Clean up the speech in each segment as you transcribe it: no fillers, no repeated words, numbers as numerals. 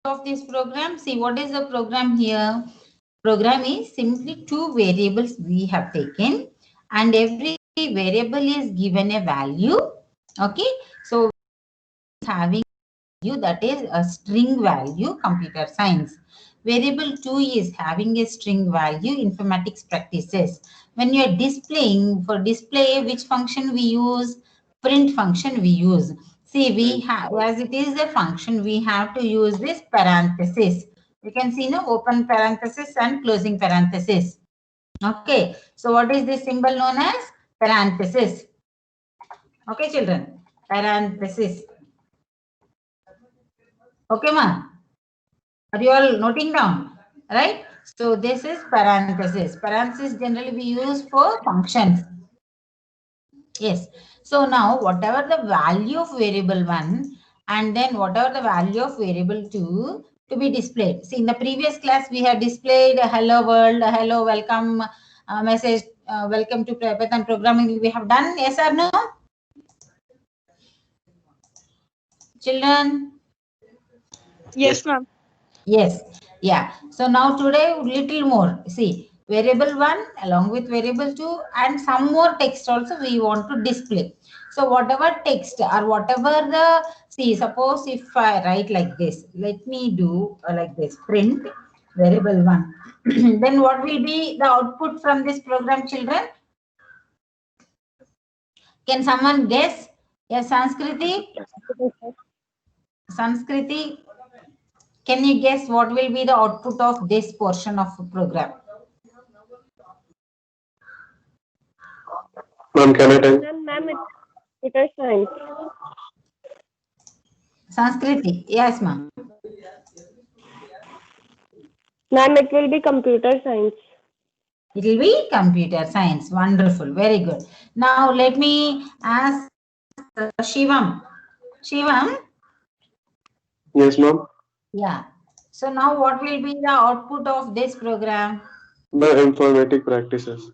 of this program? See, what is the program here? Program is simply two variables we have taken, and every variable is given a value. Okay, so having value, that is a string value, computer science. Variable 2 is having a string value, informatics practices. When you are displaying, for display, which function we use? Print function we use. See, we have, as it is a function, we have to use this parenthesis. You can see, no, open parenthesis and closing parenthesis. Okay, so what is this symbol known as? Parenthesis. Okay, children, parenthesis. Okay, ma? Are you all noting down? Right? So this is parenthesis. Parenthesis generally we use for functions. Yes. So now whatever the value of variable 1 and then whatever the value of variable 2 to be displayed. See, in the previous class we had displayed a hello world, a hello welcome message, welcome to Python programming. We have done, yes or no? Children? Yes, ma'am. Yes. Yeah. So now today little more. See, variable 1 along with variable 2 and some more text also we want to display. So whatever text or whatever the, see, suppose if I write like this, let me do like this, print variable 1. Then what will be the output from this program, children? Can someone guess? Yes, Sanskriti? Sanskriti, can you guess what will be the output of this portion of the program? Ma'am, can I tell? Ma'am, it's computer science. Sanskriti, yes, ma'am. Ma'am, it will be computer science. It will be computer science. Wonderful, very good. Now let me ask Shivam. Shivam, Yes, ma'am. yeah. So now what will be the output of this program? The informatic practices.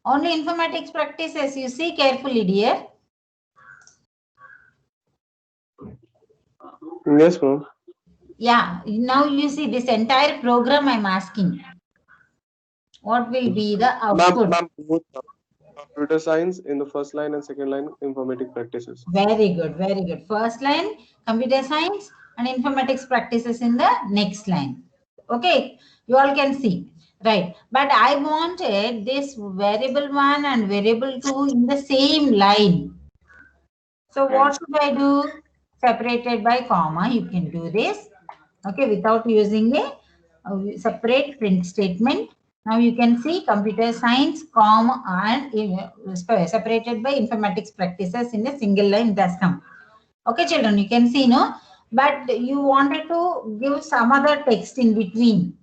Only informatics practices. You see carefully, dear. Yes, ma'am. Yeah. Now you see this entire program I'm asking. What will be the output? Ma'am, both computer science in the first line and second line informatic practices. Very good, very good. First line, computer science and informatics practices in the next line. Okay, you all can see. Right. But I wanted this variable 1 and variable 2 in the same line. So what should I do? Separated by comma, you can do this. Okay, without using a separate print statement. Now you can see computer science, comma, and separated by informatics practices in a single line that's come. Okay, children, you can see, no? But you wanted to give some other text in between,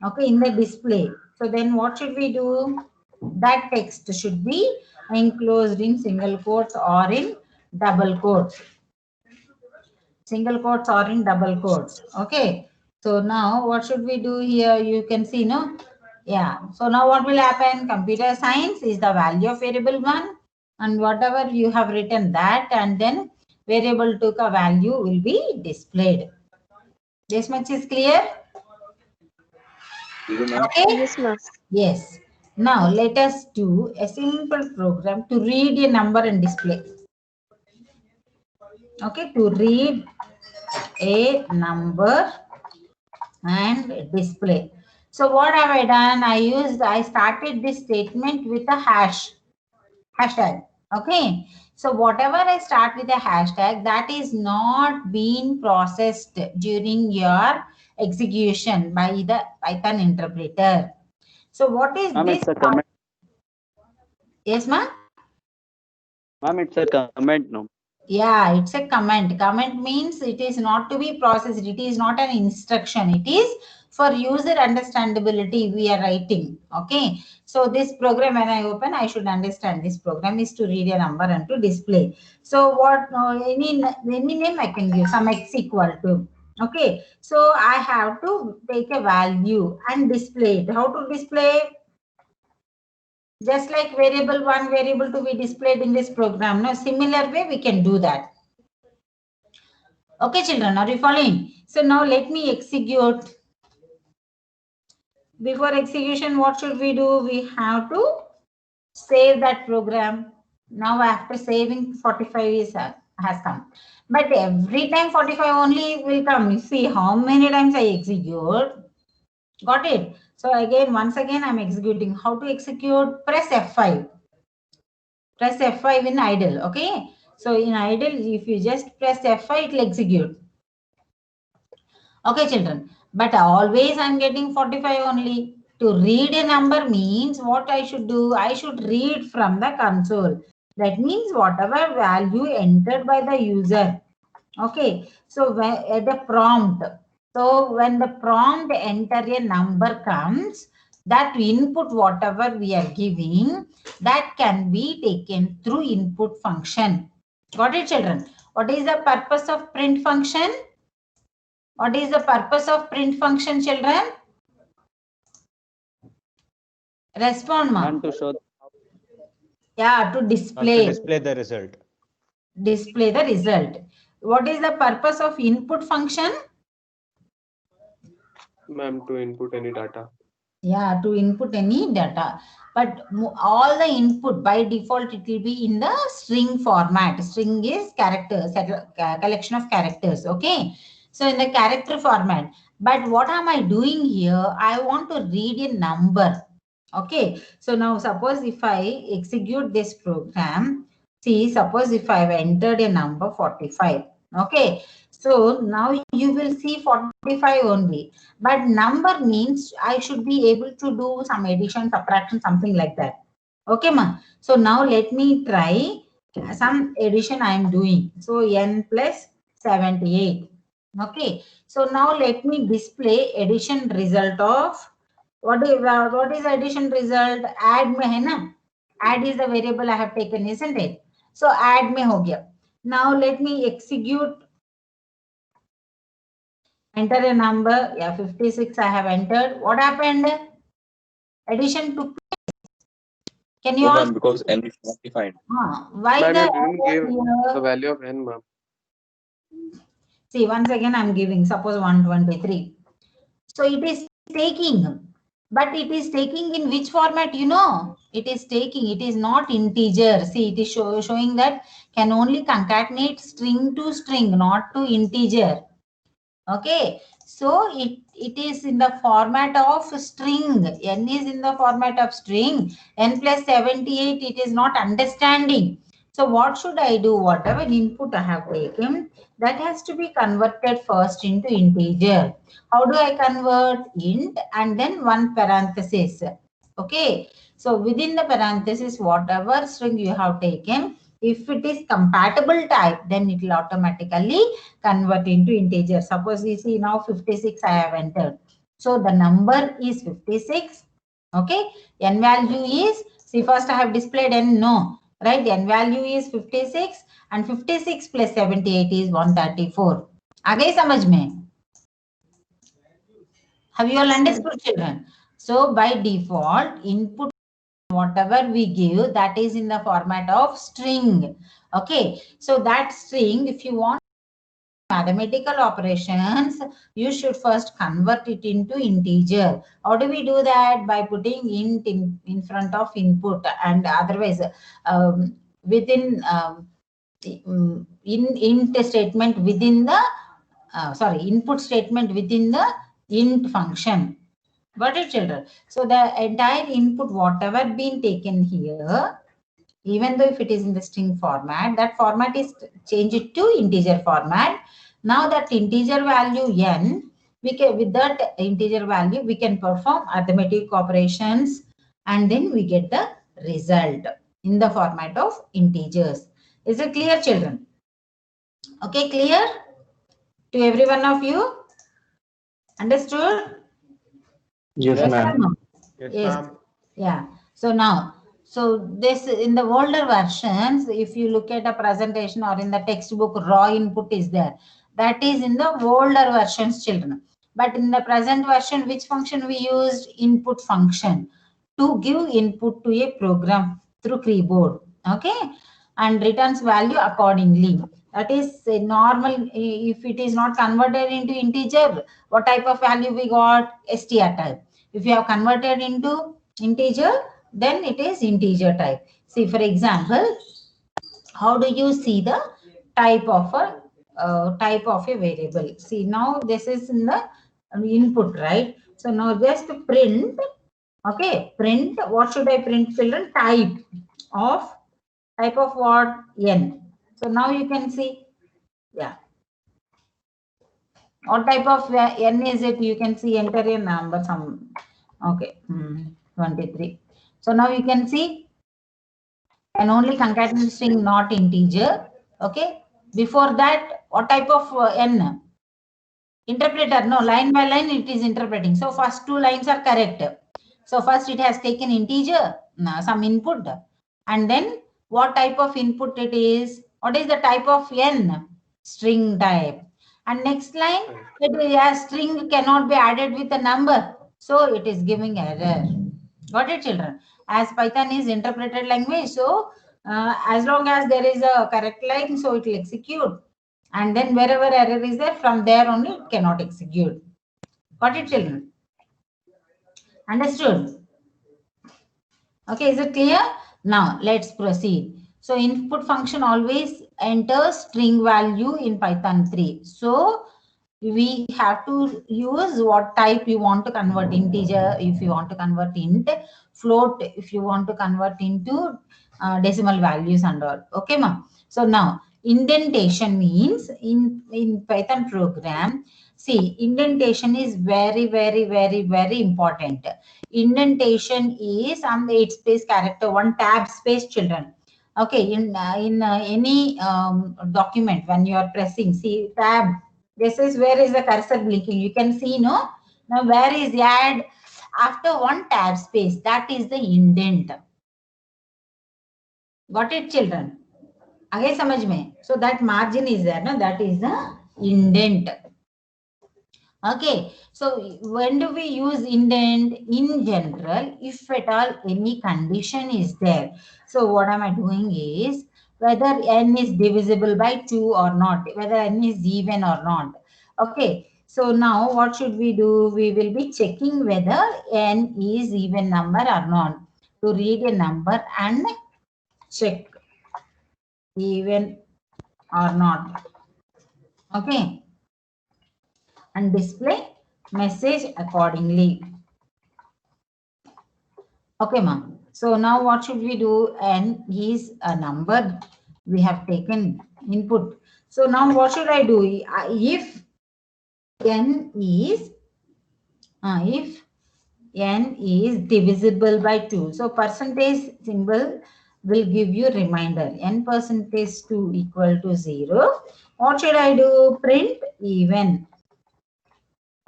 okay, in the display. So then what should we do? That text should be enclosed in single quotes or in double quotes. Single quotes or in double quotes. Okay. So now what should we do here? You can see, no? Yeah. So now what will happen? Computer science is the value of variable 1 and whatever you have written that, and then variable 2 ka value will be displayed. This much is clear? Okay. Yes, ma'am. Yes. Now let us do a simple program to read a number and display. Okay, to read a number and display. So what have I done? I started this statement with a hashtag. Okay. So whatever I start with a hashtag, that is not being processed during your execution by the Python interpreter. So what is Ma'am, this? it's a comment. Yes, ma'am? Ma'am, it's a comment, no? Yeah, it's a comment. Comment means it is not to be processed. It is not an instruction. It is for user understandability we are writing. Okay. So this program, when I open, I should understand this program is to read a number and to display. So what, any name I can give, some x equal to. Okay. So I have to take a value and display it. How to display? Just like variable 1, variable 2 we displayed in this program. Now, similar way we can do that. Okay, children, are you following? So now let me execute. Before execution, what should we do? We have to save that program. Now after saving, 45 has come. But every time 45 only will come. You see how many times I execute. Got it? So again, once again, I'm executing. How to execute? Press F5. Press F5 in idle. Okay. So in idle, if you just press F5, it will execute. Okay, children. But always I'm getting 45 only. To read a number means what I should do? I should read from the console. That means whatever value entered by the user. Okay. So when the prompt. So when the prompt enter a number comes, that input whatever we are giving, that can be taken through input function. Got it, children? What is the purpose of print function? What is the purpose of print function, children? Respond, Ma'am, ma'am. to show. Yeah, to To display. display the result. Display the result. What is the purpose of input function? Ma'am, to input any data. Yeah, to input any data. But all the input by default, it will be in the string format. String is characters, collection of characters. Okay. So in the character format. But what am I doing here? I want to read a number. Okay. So now suppose if I execute this program, see, suppose if I have entered a number 45. Okay. So now you will see 45 only. But number means I should be able to do some addition, subtraction, something like that. Okay, ma. So now let me try some addition I am doing. So n plus 78. Okay. So now let me display addition result of what is addition result? Add mein hai na? Add is the variable I have taken, isn't it? So add mein ho gaya. Now let me execute. Enter a number. Yeah, 56 I have entered. What happened? Addition took place. Can you No, all ma'am, because n is not defined. why Ma'am, the you didn't give error the here? value of n, ma'am. See, once again I'm giving, suppose 123. So it is taking, but it is taking in which format, you know? It is taking, it is not integer. See, it is showing that can only concatenate string to string, not to integer. Okay, so it is in the format of string. N is in the format of string. N plus 78, it is not understanding. So what should I do? Whatever input I have taken, that has to be converted first into integer. How do I convert? Int and then one parenthesis. Okay, so within the parenthesis, whatever string you have taken, if it is compatible type, then it will automatically convert into integer. Suppose you see now 56 I have entered. So the number is 56. Okay. N value is, see first I have displayed n, no. Right. N value is 56 and 56 plus 78 is 134. Again, samajh mein? Have you all understood, children? So by default, input whatever we give, that is in the format of string. Okay. So that string, if you want mathematical operations, you should first convert it into integer. How do we do that? By putting int in front of input, and otherwise within int statement within the input statement within the int function. Got it, children? So the entire input, whatever been taken here, even though if it is in the string format, that format is changed to integer format. Now that integer value n, we can, with that integer value, we can perform arithmetic operations and then we get the result in the format of integers. Is it clear, children? Okay, clear to every one of you? Understood? Yes, Yes, ma'am. or no? Yes, Yes. ma'am. Yeah. So now, so this in the older versions, if you look at a presentation or in the textbook, raw input is there. That is in the older versions, children. But in the present version, which function we used? Input function to give input to a program through keyboard. Okay. And returns value accordingly. That is a normal. If it is not converted into integer, what type of value we got? str type. If you have converted into integer, then it is integer type. See, for example, how do you see the type of a variable? See, now this is in the input, right? So now just print. Okay, print. What should I print, children? Type of what? N. So now you can see, yeah. What type of N is it? You can see, enter a number, some, okay, 23. So now you can see, and only concatenate string, not integer. Okay, before that, what type of N? Interpreter. No, line by line it is interpreting. So first two lines are correct. So first it has taken integer, some input, and then what type of input it is? What is the type of N? String type. And next line, it is a string cannot be added with a number, so it is giving error. Got it, children? As Python is interpreted language, so as long as there is a correct line, so it will execute. And then wherever error is there, from there only it cannot execute. Got it, children? Understood? Okay, is it clear? Now let's proceed. So input function always enters string value in Python 3. So we have to use what type you want to convert: integer if you want to convert int, float if you want to convert into decimal values and all. Okay, ma. So now indentation means in Python program, see, indentation is very important. Indentation is some 8 space character, 1 tab space, children. Okay, in any document, when you are pressing, see, tab, this is where is the cursor blinking. You can see, no? Now where is the add? After 1 tab space, that is the indent. Got it, children? Again, samajh mein? So that margin is there, no? That is the indent. Okay, so when do we use indent? In general, if at all any condition is there. So what am I doing is, whether n is divisible by 2 or not, whether n is even or not. Okay, so now what should we do? We will be checking whether n is even number or not. To read a number and check even or not. Okay, and display message accordingly. Okay, ma'am. So now what should we do? N is a number. We have taken input. So now what should I do? If n is divisible by 2, so percentage symbol will give you reminder. N percentage 2 equal to 0. What should I do? Print even.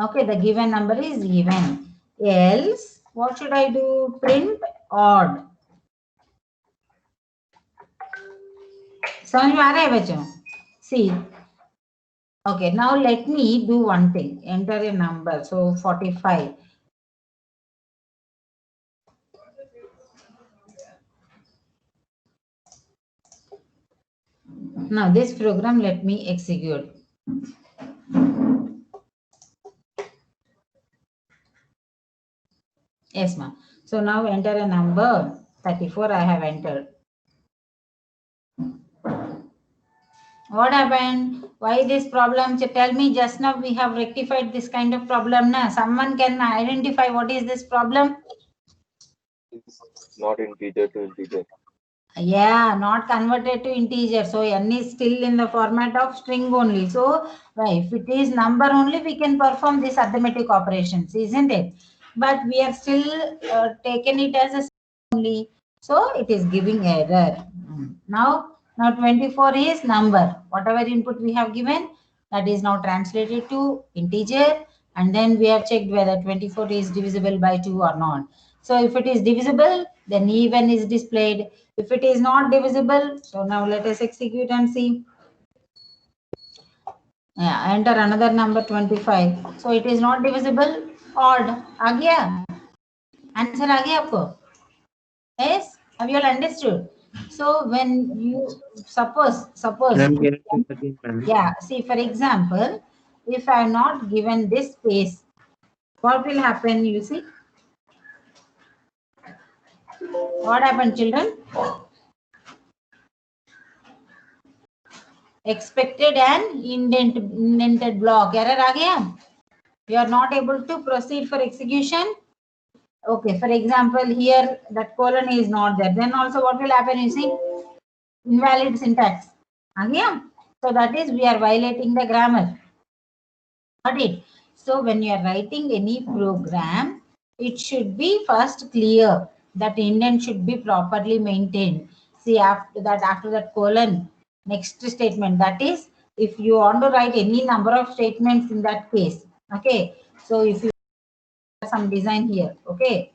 Okay, the given number is even. Else, what should I do? Print odd. समझ में आ रहा है बच्चों? See. Okay, now let me do one thing. Enter a number. So 45. Now this program, let me execute. Yes, ma'am. So now enter a number. 34 I have entered. What happened? Why this problem? Tell me, just now we have rectified this kind of problem. Na? Someone can identify what is this problem? It's not integer to integer. Yeah, not converted to integer. So n is still in the format of string only. So if it is number only, we can perform these arithmetic operations, isn't it? But we are still taken it as a string only. So it is giving error. Now 24 is number. Whatever input we have given, that is now translated to integer. And then we have checked whether 24 is divisible by 2 or not. So if it is divisible, then even is displayed. If it is not divisible, so now let us execute and see. Yeah, enter another number 25. So it is not divisible, odd. आ गया? Answer आ गया आपको? Yes? Have you all understood? So when you suppose, Ma'am, can you please again, ma'am? yeah, see, for example, if I am not given this space, what will happen? You see, what happened, children? Expected and indented block. Error aa gaya? You are not able to proceed for execution. Okay, for example, here that colon is not there. Then also what will happen? You see, invalid syntax. aa gaya? So that is we are violating the grammar. Got it? So when you are writing any program, it should be first clear. That indent should be properly maintained. See, after that colon, next statement. That is, if you want to write any number of statements in that case. Okay. So if you have some design here, okay.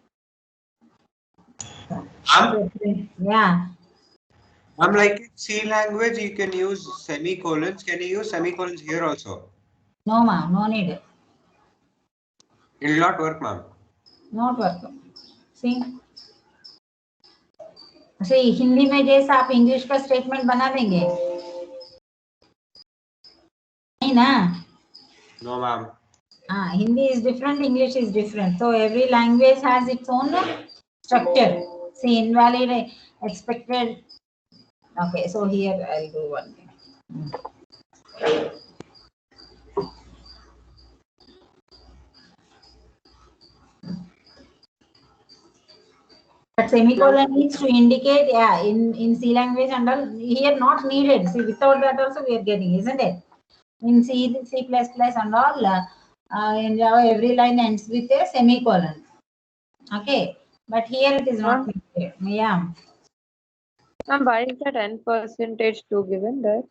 Yeah. Like in C language, you can use semicolons. Can you use semicolons here also? No, ma'am. No need. It will not work, ma'am. Not work. See. See, Hindi में जैसा आप English का statement बना देंगे नहीं ना? No, ma'am. Hindi is different, English is different. So every language has its own structure. See, invalid, expected. Okay, so here I'll do one thing. But semicolon needs to indicate, yeah, in C language and all, here not needed. See, without that also we are getting, isn't it? In C, C++ and all, in Java, every line ends with a semicolon. Okay, but here it is not needed. Yeah. Ma'am, why is that n% given there?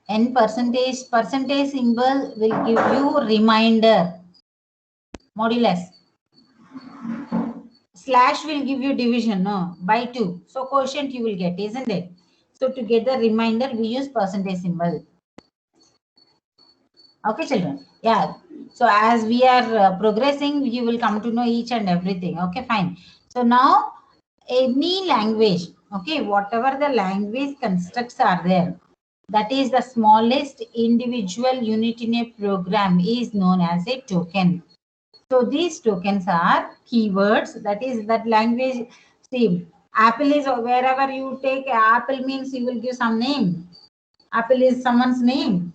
N percentage symbol will give you reminder. Modulus. Slash will give you division, no, by 2. So quotient you will get, isn't it? So to get the reminder, we use percentage symbol. Okay, children. Yeah. So as we are progressing, you will come to know each and everything. Okay, fine. So now any language, okay, whatever the language constructs are there, that is the smallest individual unit in a program is known as a token. So these tokens are keywords. That is that language. See, apple is wherever you take apple means you will give some name. Apple is someone's name.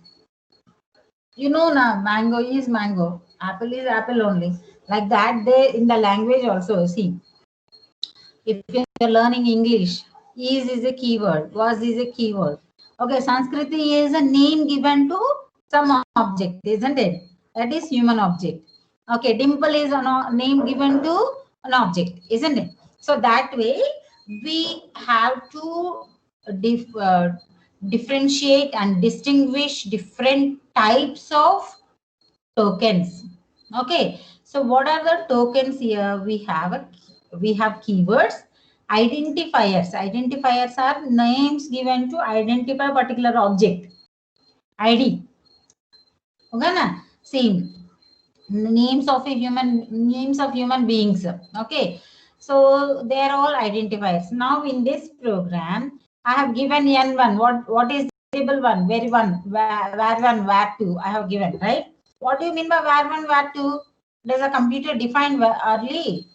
You know now, mango is mango. Apple is apple only. Like that, they in the language also. See, if you're learning English, is a keyword, was is a keyword. Okay, Sanskrit is a name given to some object, isn't it? That is human object. Okay, dimple is a name given to an object, isn't it? So that way, we have to differentiate and distinguish different types of tokens. Okay, so what are the tokens here? We have keywords, identifiers. Identifiers are names given to identify a particular object. ID. Okay, na? Same. Names of human beings. Okay, so they are all identifiers. Now in this program, I have given N1. What is variable one? Var1, var1, var2. I have given, right? What do you mean by var1, var2? Does a computer define early,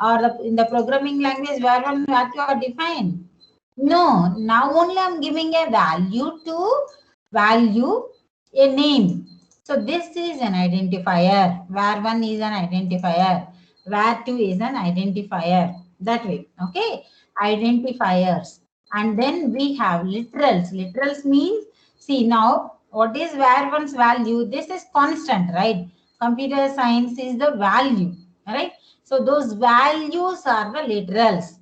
or in the programming language var1, var2 are defined? No. Now only I'm giving a value to value a name. So this is an identifier. var1 is an identifier. var2 is an identifier. That way. Okay. Identifiers. And then we have literals. Literals means, see now, what is var1's value? This is constant, right? Computer science is the value, right? So those values are the literals.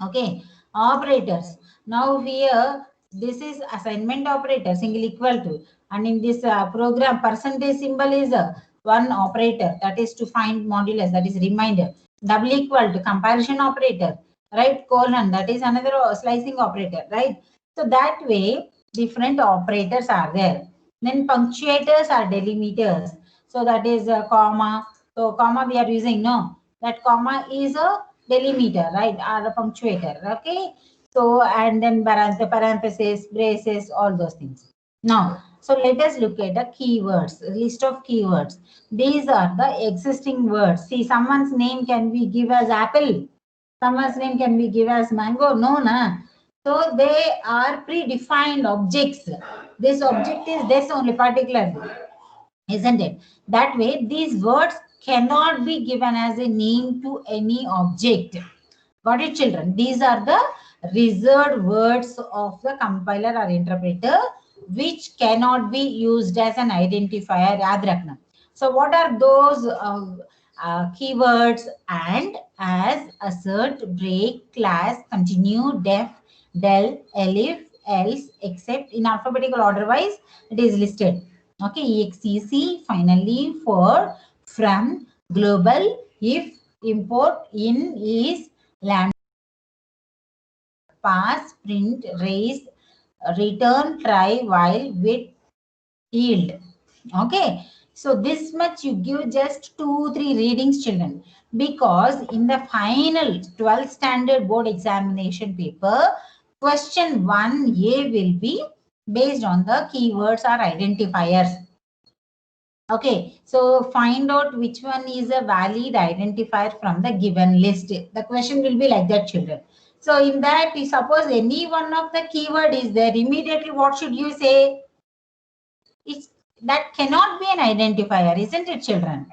Okay. Operators. Now here, this is assignment operator, single equal to. And in this program, percentage symbol is one operator, that is to find modulus, that is reminder. Double equal to comparison operator, right? Colon, that is another slicing operator, right? So that way, different operators are there. Then punctuators are delimiters. So that is a comma. So comma we are using, no? That comma is a delimiter, right? Or a punctuator, okay? So, and then parentheses, braces, all those things. Now, so let us look at the keywords, a list of keywords. These are the existing words. See, someone's name can be give as apple. Someone's name can be give as mango. No, na. So they are predefined objects. This object is this only particularly, isn't it? That way, these words cannot be given as a name to any object. Got it, children? These are the reserved words of the compiler or interpreter, which cannot be used as an identifier. Yaad rakhna. So what are those keywords? And, as, assert, break, class, continue, def, del, elif, else, except, in alphabetical order wise, it is listed. Okay, exec, finally, for, from, global, if, import, in, is, lambda, pass, print, raise, return, try, while, with, yield. Okay, so this much you give just 2-3 readings, children, because in the final 12th standard board examination paper, question 1A will be based on the keywords or identifiers. Okay, so find out which one is a valid identifier from the given list. The question will be like that, children. So in that, suppose any one of the keyword is there, immediately what should you say? That cannot be an identifier, isn't it, children?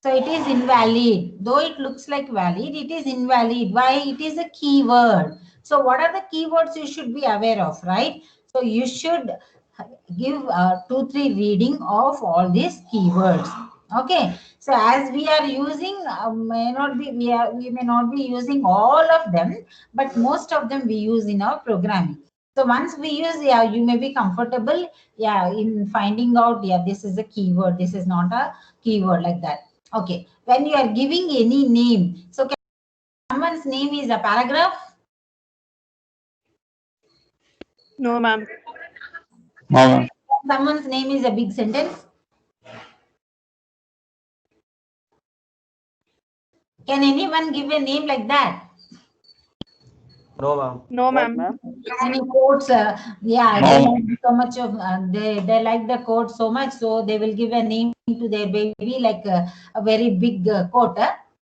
So it is invalid. Though it looks like valid, it is invalid. Why? It is a keyword. So what are the keywords you should be aware of, right? So you should give 2-3 reading of all these keywords. Okay, so as we are using, we may not be using all of them, but most of them we use in our programming. So once we use, yeah, you may be comfortable, yeah, in finding out, yeah, this is a keyword, this is not a keyword, like that. Okay, when you are giving any name, so someone's name is a paragraph. No, ma'am. No, ma'am. Someone's name is a big sentence. Can anyone give a name like that? No, ma'am. No, What, ma'am. Any quotes? Yeah, No. they have so much of they like the quote so much, so they will give a name to their baby like a very big quote.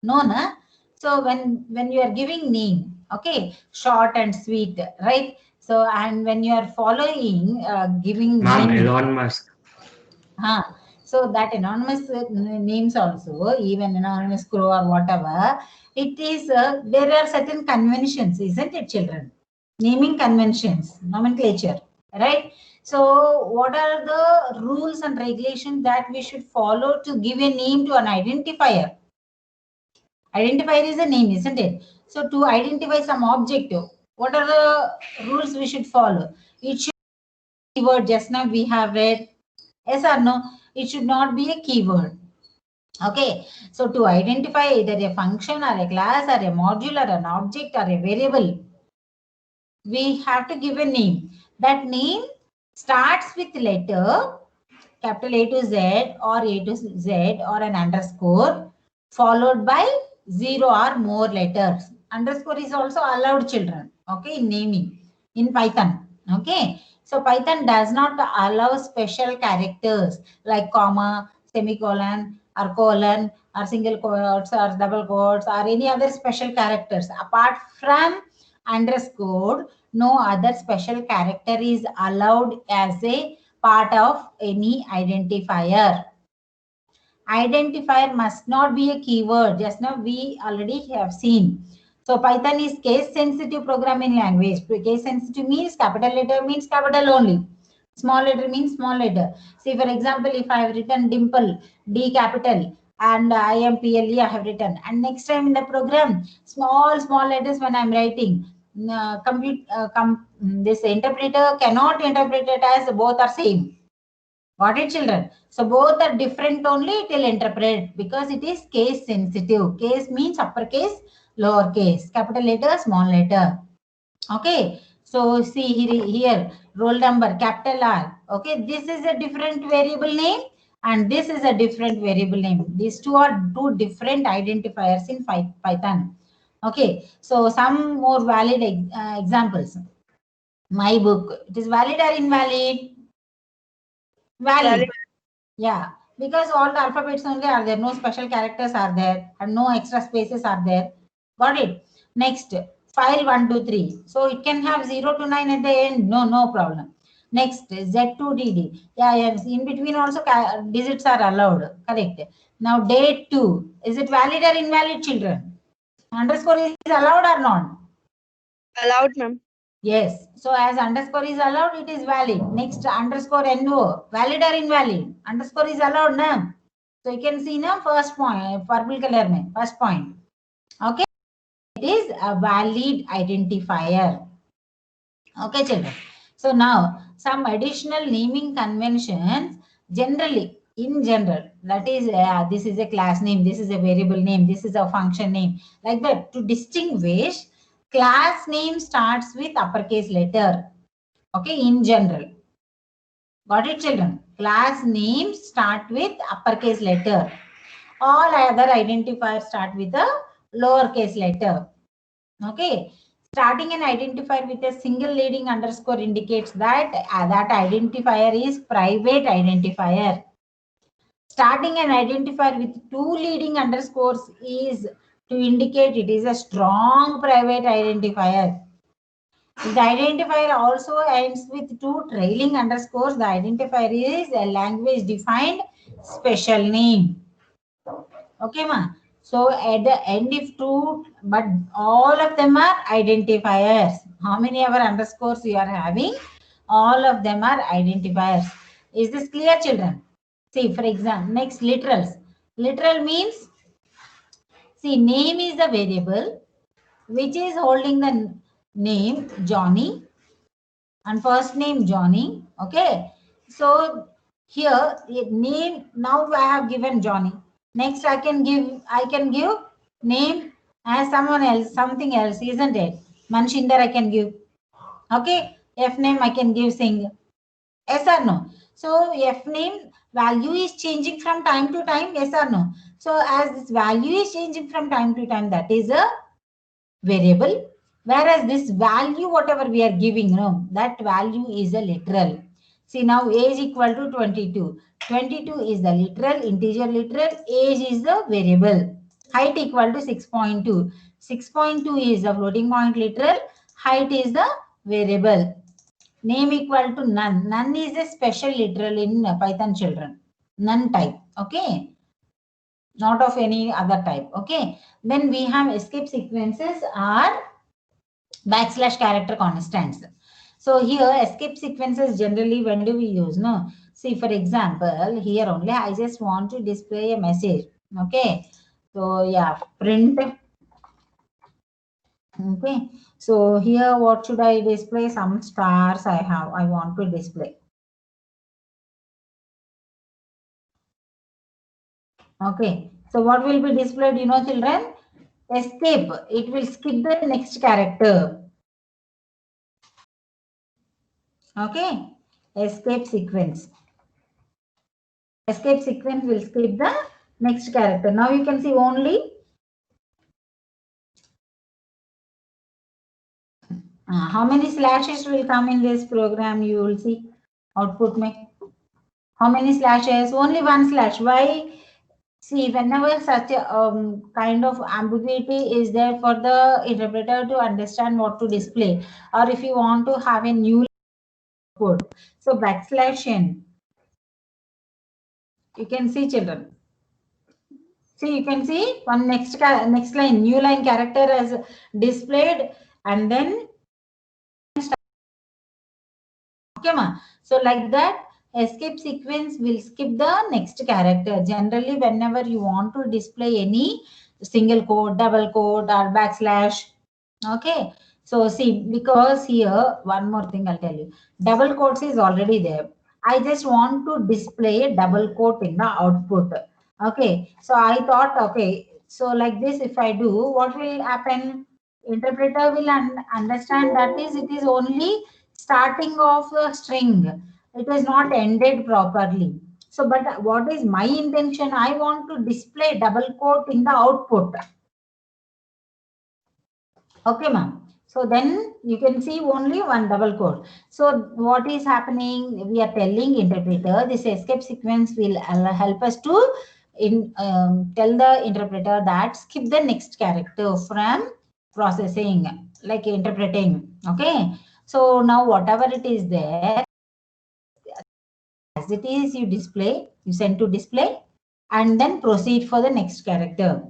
No, na. So when you are giving name, okay, short and sweet, right? So and when you are following giving Ma'am, name, Elon Musk. so that anonymous names also, even anonymous crow or whatever, it is there are certain conventions, isn't it, children? Naming conventions, nomenclature, right? So what are the rules and regulations that we should follow to give a name to an identifier? Identifier is a name, isn't it? So to identify some object, what are the rules we should follow? It should be a keyword, just now we have read. Yes or no? It should not be a keyword. Okay, so to identify either a function or a class or a module or an object or a variable, we have to give a name. That name starts with letter capital A to Z or A to Z or an underscore followed by 0 or more letters. Underscore is also allowed, children, okay, in naming in Python. Okay, so Python does not allow special characters like comma, semicolon, or colon, or single quotes, or double quotes, or any other special characters. Apart from underscore, no other special character is allowed as a part of any identifier. Identifier must not be a keyword. Just now we already have seen. So Python is case sensitive programming language. Case sensitive means capital letter means capital only. Small letter means small letter. See, for example, if I have written dimple, D capital, and IMPLE I have written, and next time in the program, small letters when I'm writing, this interpreter cannot interpret it as both are same. Got it, children? So both are different only, it will interpret because it is case sensitive. Case means uppercase, lowercase, capital letter, small letter. Okay, so see here roll number, capital R. Okay, this is a different variable name and this is a different variable name. These two are two different identifiers in Python. Okay, so some more valid examples. My book, it is valid or invalid? Valid. Yeah, because all the alphabets only are there, no special characters are there, and no extra spaces are there. Got it? Next, file 1, 2, 3. So it can have 0 to 9 at the end. No problem. Next, Z2DD. Yeah, yes. In between also digits are allowed. Correct. Now, date 2. Is it valid or invalid, children? Underscore is allowed or not? Allowed, ma'am. Yes. So as underscore is allowed, it is valid. Next, underscore NO. Valid or invalid? Underscore is allowed, na? So you can see now first point, purple color mein, first point. Okay. It is a valid identifier. Okay, children. So now some additional naming conventions generally, in general, that is, this is a class name, this is a variable name, this is a function name, like that. To distinguish, class name starts with uppercase letter. Okay, in general. Got it, children? Class names start with uppercase letter. All other identifiers start with a lowercase letter. Okay. Starting an identifier with a single leading underscore indicates that that identifier is private identifier. Starting an identifier with 2 leading underscores is to indicate it is a strong private identifier. If the identifier also ends with 2 trailing underscores, the identifier is a language defined special name. Okay, ma. So at the end, if 2, but all of them are identifiers. How many ever underscores you are having? All of them are identifiers. Is this clear, children? See, for example, next literals. Literal means, see, name is the variable which is holding the name Johnny and first name Johnny. Okay. So here name, now I have given Johnny. Next I can give name as someone else, something else, isn't it? Manshinder I can give. Okay. F name I can give Singh. Yes or no? So F name value is changing from time to time. Yes or no? So as this value is changing from time to time, that is a variable. Whereas this value, whatever we are giving, no, that value is a literal. See now age equal to 22. 22 is the literal, integer literal, age is the variable. Height equal to 6.2. 6.2 is the floating point literal, height is the variable. Name equal to none. None is a special literal in Python, children. None type. Okay. Not of any other type. Okay. Then we have escape sequences are backslash character constants. So here escape sequences generally when do we use? No. See, for example, here only I just want to display a message. Okay. So yeah, print. Okay. So here what should I display? Some stars I want to display. Okay. So what will be displayed, you know, children? Escape. It will skip the next character. Okay. Escape sequence. Escape sequence will skip the next character. Now you can see only how many slashes will come in this program. You will see output me. How many slashes? Only one slash. Why? See, whenever such a kind of ambiguity is there for the interpreter to understand what to display, or if you want to have a new output. So backslash n. You can see, children. See, you can see one next line, new line character as displayed, and then okay, ma. So like that, escape sequence will skip the next character. Generally, whenever you want to display any single quote, double quote, or backslash, okay. So see, because here one more thing I'll tell you, double quotes is already there. I just want to display double quote in the output. Okay, so I thought, okay, so like this, if I do, what will happen? Interpreter will understand that is it is only starting of a string. It is not ended properly. So, but what is my intention? I want to display double quote in the output. Okay, ma'am. So then you can see only one double quote. So what is happening? We are telling interpreter this escape sequence will help us to tell the interpreter that skip the next character from processing, like interpreting. Okay. So now whatever it is there, as it is, you send to display, and then proceed for the next character.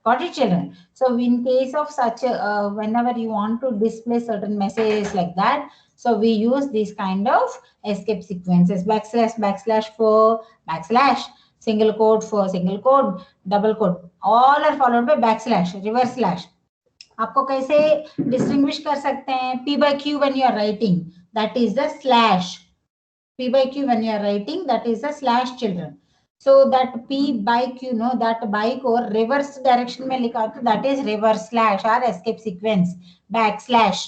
Got it, children? So in case of such a, whenever you want to display certain messages like that, so we use these kind of escape sequences, backslash, backslash for backslash, single quote for single quote, double quote, all are followed by backslash, reverse slash. आपको कैसे distinguish कर सकते हैं? P by Q when you are writing, that is the slash. P by Q when you are writing, that is the slash, children. So that P by Q, no, that by को reverse direction में लिखा तो that is reverse slash or escape sequence, backslash.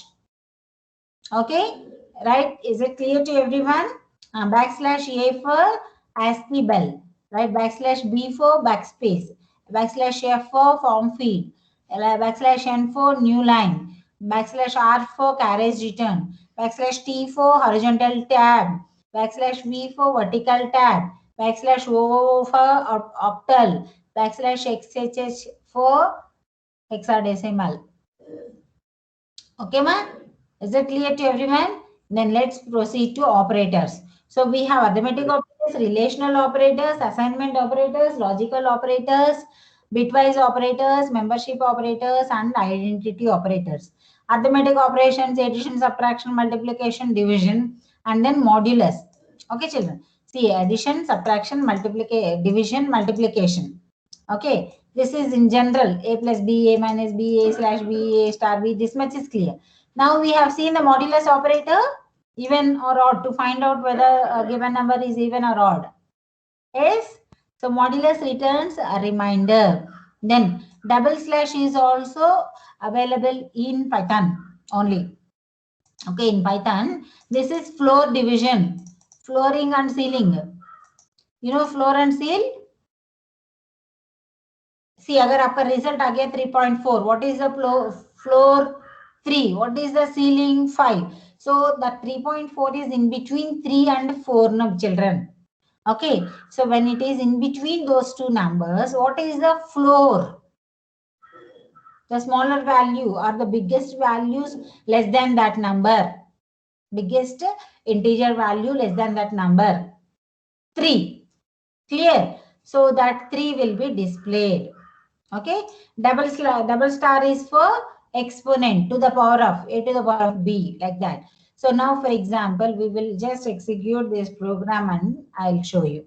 Okay, right? Is it clear to everyone? Backslash A for ASCII bell, right? Backslash B for backspace, backslash F for form feed, backslash N for new line, backslash R for carriage return, backslash T for horizontal tab, backslash V for vertical tab, backslash O for octal, backslash XHH for hexadecimal. Okay, ma? Is it clear to everyone? Then let's proceed to operators. So we have arithmetic operators, relational operators, assignment operators, logical operators, bitwise operators, membership operators, and identity operators. Arithmetic operations, addition, subtraction, multiplication, division, and then modulus. Okay, children. See, addition, subtraction, multiplication, division, multiplication. Okay, this is in general, a plus b, a minus b, a slash b, a star b, this much is clear. Now we have seen the modulus operator, even or odd, to find out whether a given number is even or odd. Yes, so modulus returns a reminder. Then double slash is also available in Python only. Okay, in Python, this is floor division, flooring and ceiling. You know floor and seal? See, अगर आपका result आ गया 3.4, what is the floor 3? What is the ceiling 5? So the 3.4 is in between 3 and 4, no, children. Okay, so when it is in between those two numbers, what is the floor? The smaller value or the biggest values less than that number. Biggest integer value less than that number. 3. Clear? So that 3 will be displayed. Okay, double star is for exponent to the power of a to the power of b, like that. So now, for example, we will just execute this program and I'll show you.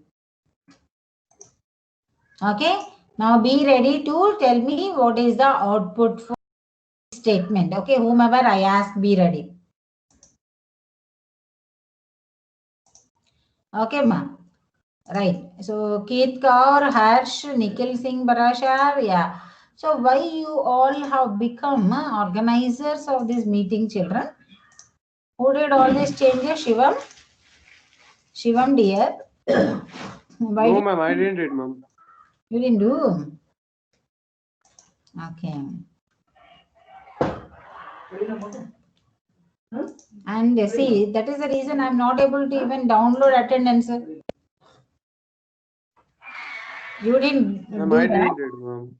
Okay, now be ready to tell me what is the output for statement. Okay, whomever I ask, be ready. Okay, ma'am. Right. So Keith Kaur, Harsh, Nikhil Singh Barashar, yeah. So why you all have become organizers of this meeting, children? Who did all these changes? Shivam? Shivam, dear. Why No, ma'am, I didn't read, ma'am. you didn't do? Okay. And see, that is the reason I'm not able to even download attendance. You didn't Ma'am, do I that? didn't read, ma'am.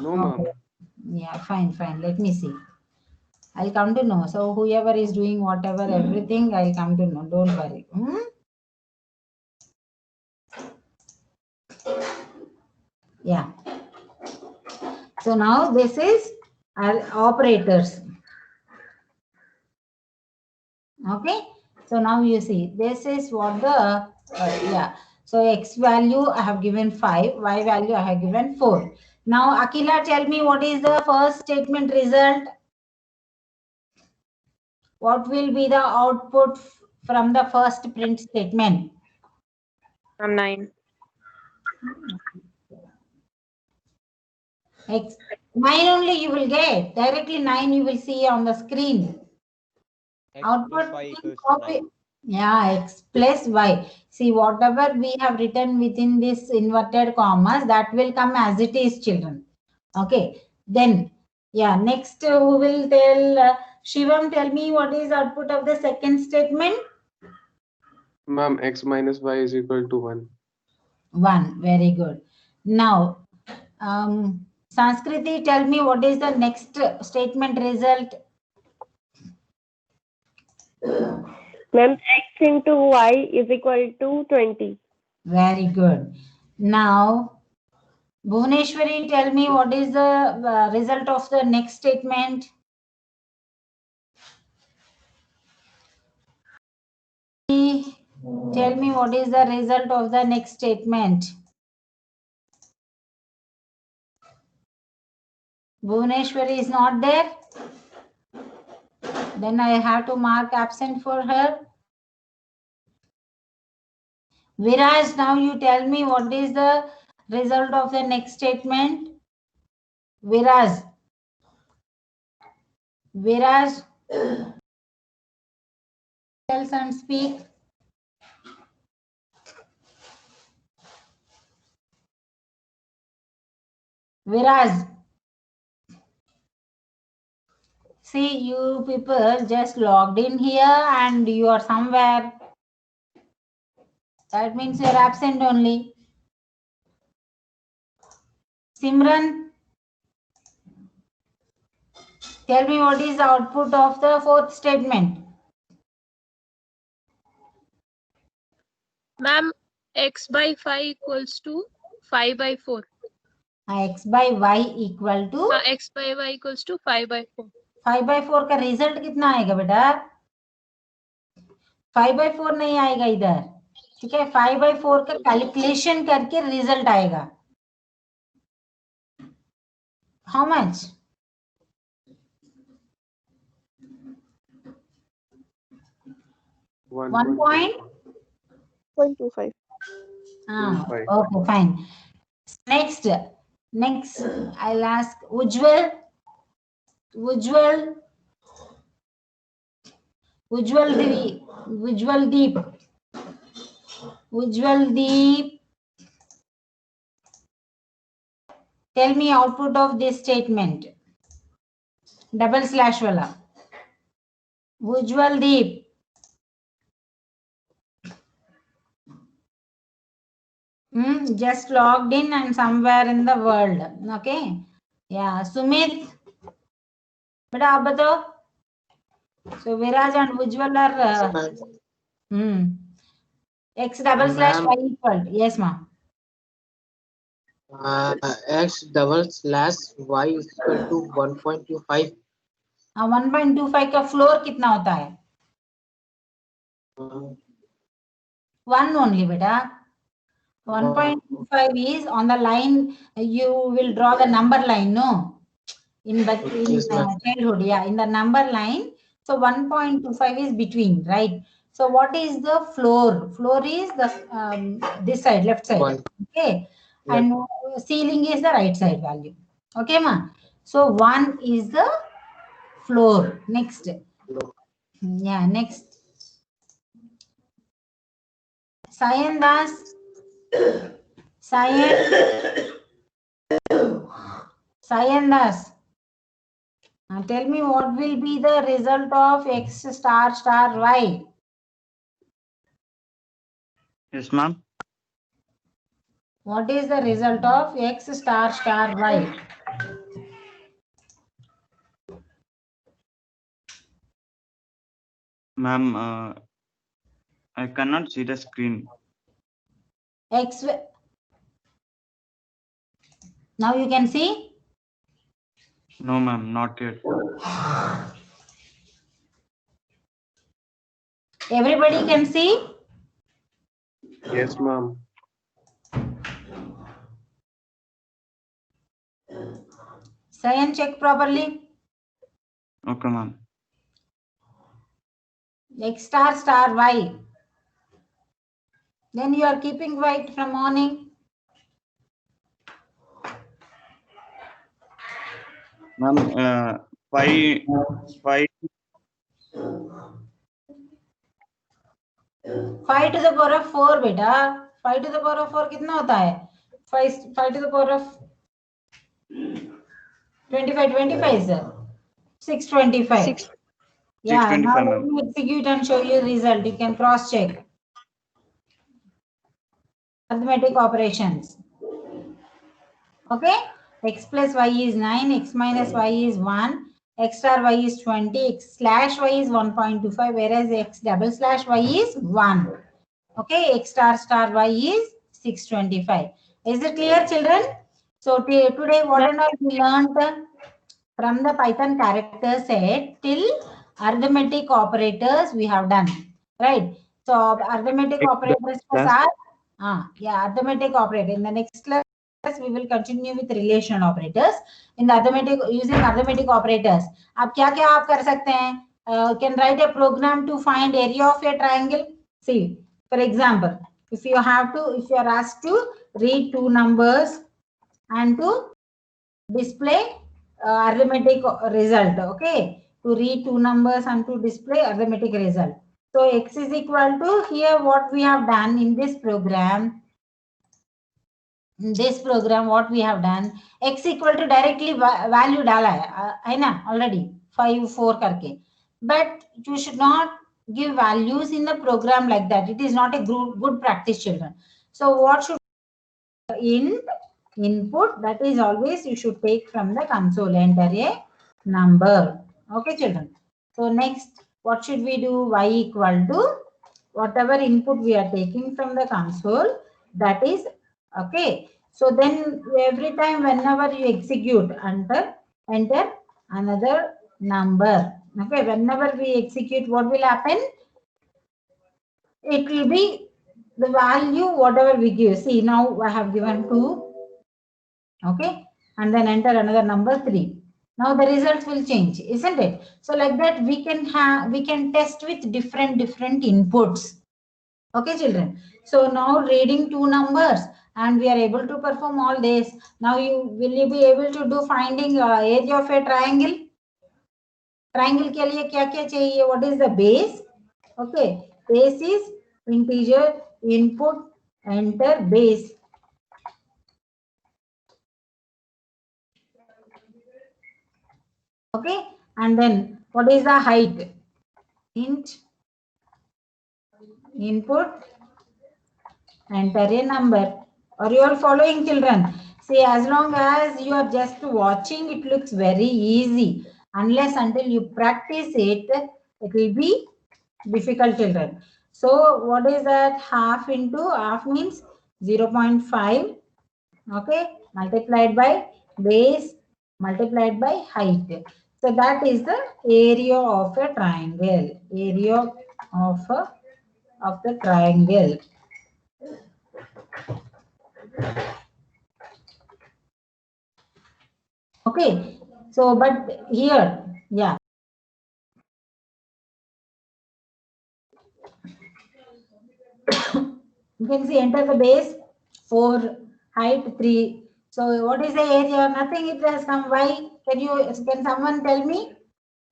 No, ma'am. Okay. Yeah, fine. Let me see. I'll come to know. So whoever is doing whatever, everything, I'll come to know. Don't worry. Yeah. So now this is our operators. Okay. So now you see, this is what the, yeah. So X value I have given 5, Y value I have given 4. Now Akila, tell me what is the first statement result? What will be the output from the first print statement? 9. 9 only you will get. Directly 9 you will see on the screen. Output copy. Yeah, X plus Y. See, whatever we have written within this inverted commas, that will come as it is, children. Okay. Then Yeah, next who will tell? Shivam, tell me what is output of the second statement? Ma'am, x minus y is equal to 1. 1. Very good. Now, Sanskriti, tell me what is the next statement result? Ma'am, x into y is equal to 20. Very good. Now, Bhuvneshwari, tell me what is the result of the next statement? Tell me what is the result of the next statement? Bhuvneshwari is not there. Then I have to mark absent for her. Viraj, now you tell me what is the result of the next statement? Viraj. Viraj. Else and speak. Viraj. See, you people just logged in here and you are somewhere. That means you are absent only. Simran, tell me what is the output of the fourth statement? Ma'am, x by 5 equals to 5 by 4. X by y equal to X by y equals to 5 by 4. 5 by 4 का result कितना आएगा बेटा? 5 by 4 नहीं आएगा इधर, ठीक है? 5 by 4 का कैलकुलेशन करके रिजल्ट आएगा. How much? 1.25. Okay, fine. Next, I'll ask Ujjwal. Deep. Tell me output of this statement. Double slash wala. Ujjwal Deep. Just logged in and somewhere in the world. Okay. Yeah. Sumit. Beta aap batao. So Viraj and Ujjwal are x double slash y equal. Yes, ma'am. X double slash y is equal to 1.25. 1.25 का floor कितना होता है? 1 only, beta. 1.25 is on the line. You will draw the number line, no? In childhood, yeah, in the number line. So 1.25 is between, right? So what is the floor? Floor is the this side, left side. Okay, and ceiling is the right side value. Okay, ma. So 1 is the floor. Next. Yeah, next. Sayan Das. Sayan Das. Now tell me what will be the result of x star star y. Yes, ma'am. What is the result of x star star y? Ma'am, I cannot see the screen. X. Now you can see? No, ma'am, not yet. Everybody can see? Yes, ma'am. Sayan, check properly. Okay, ma'am. X star star y. Then you are keeping white from morning. Ma'am, 5 to the power of 4 बेटा. 5 to the power of 4 कितना होता है? 5 to the power of 25, sir. 625. Six. Yeah, now 625, let ma'am. me execute and show you result. You can cross check. Arithmetic operations. Okay, x plus y is 9, x minus y is 1, x star y is 20, x slash y is 1.25, whereas x double slash y is 1. Okay, x star y is 625. Is it clear, children? So today what and all we learned from the Python character set till arithmetic operators we have done, right? So arithmetic operators are arithmetic operator. In the next class we will continue with relational operators. In the arithmetic, using arithmetic operators, आप क्या क्या आप कर सकते हैं? Can write a program to find area of a triangle. See, for example, if you are asked to read two numbers and to display arithmetic result. Okay, to read two numbers and to display arithmetic result. So x is equal to, here what we have done in this program. In this program what we have done, x equal to directly value डाला है ना already 5 4 करके, but you should not give values in the program like that. It is not a good practice, children. So what should input, that is always you should take from the console, enter a number. Okay, children. So next what should we do? Y equal to whatever input we are taking from the console, that is okay. So then every time whenever you execute, enter another number. Okay, whenever we execute, what will happen? It will be the value whatever we give. See, now I have given 2. Okay, and then enter another number 3. Now the results will change, isn't it? So like that we can test with different inputs. Okay, children. So now reading two numbers and we are able to perform all this. Now will you be able to do finding area of a triangle? Triangle के लिए क्या क्या चाहिए? What is the base? Okay, base is integer, input, enter, base. Okay, and then what is the height? Int, input, enter a number. Are you all following, children? See, as long as you are just watching, it looks very easy. Unless until you practice it, it will be difficult, children. So what is that? Half into half means 0.5. Okay, multiplied by base multiplied by height. So that is the area of a triangle. Area of the triangle. Okay, so but here, yeah. You can see enter the base 4, height 3. So what is the area? Nothing, it has come. Why? Can someone tell me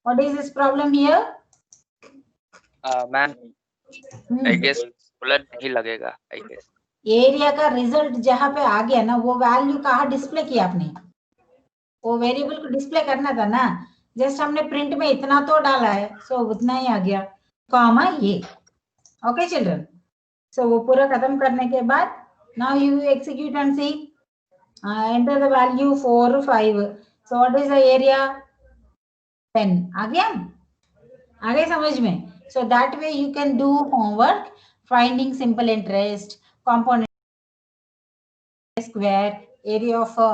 what is this problem here? Ma'am I guess bullet नहीं लगेगा I guess. Area का result जहां पे आ गया ना, वो value कहाँ display किया आपने? वो वेरिएबल को डिस्प्ले करना था ना, जस्ट हमने प्रिंट में इतना तो डाला है, सो उतना ही आ गया, कॉमा ये. ओके चिल्ड्रन, सो वो पूरा खत्म करने के बाद now you execute and see, enter the value 4 5. So what is the area? 10. आ गया समझ में? So that way you can do homework, finding simple interest, component, square, area of a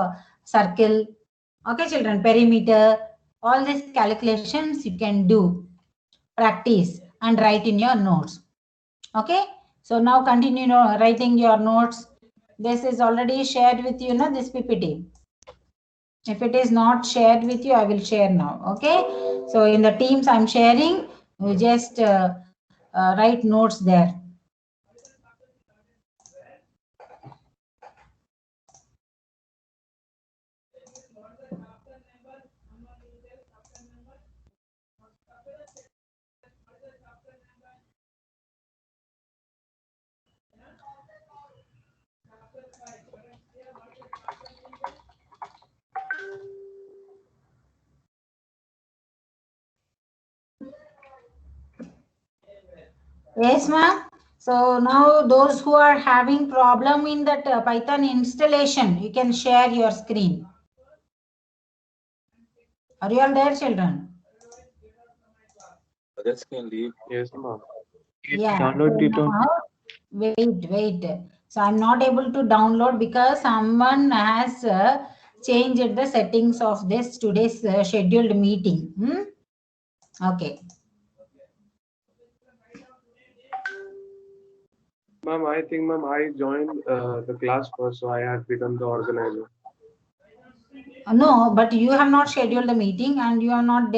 circle. Okay children, perimeter, all these calculations you can do, practice and write in your notes. Okay, so now continue writing your notes. This is already shared with you, this PPT. If it is not shared with you, I will share now. Okay, so in the Teams I'm sharing, you just write notes there. Yes, ma'am. So now those who are having problem in that Python installation, you can share your screen. Are you all there, children? Others can leave. Yes, ma'am. Yeah. Download it So on. now, wait. So I'm not able to download because someone has changed the settings of this today's scheduled meeting. Okay. Ma'am, I think, ma'am, I joined the class first, so I have become the organizer. No, but you have not scheduled the meeting and you are not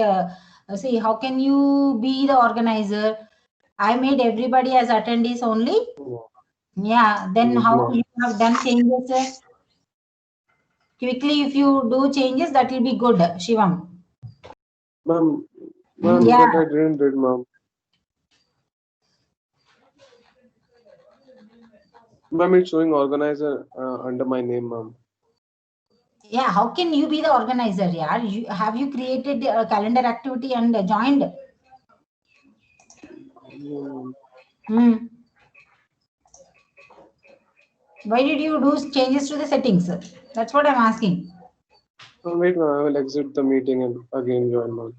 see, how can you be the organizer? I made everybody as attendees only. Oh, Yeah, then yes, how ma'am. you have done changes? Quickly, if you do changes, that will be good, Shivam. Ma'am, Yeah. but I didn't read, ma'am. Ma'am, it's showing organizer under my name, ma'am. Yeah, how can you be the organizer? Yeah, have you created a calendar activity and joined? Why did you do changes to the settings? That's what I'm asking. Wait, ma'am, I will exit the meeting and again join, ma'am.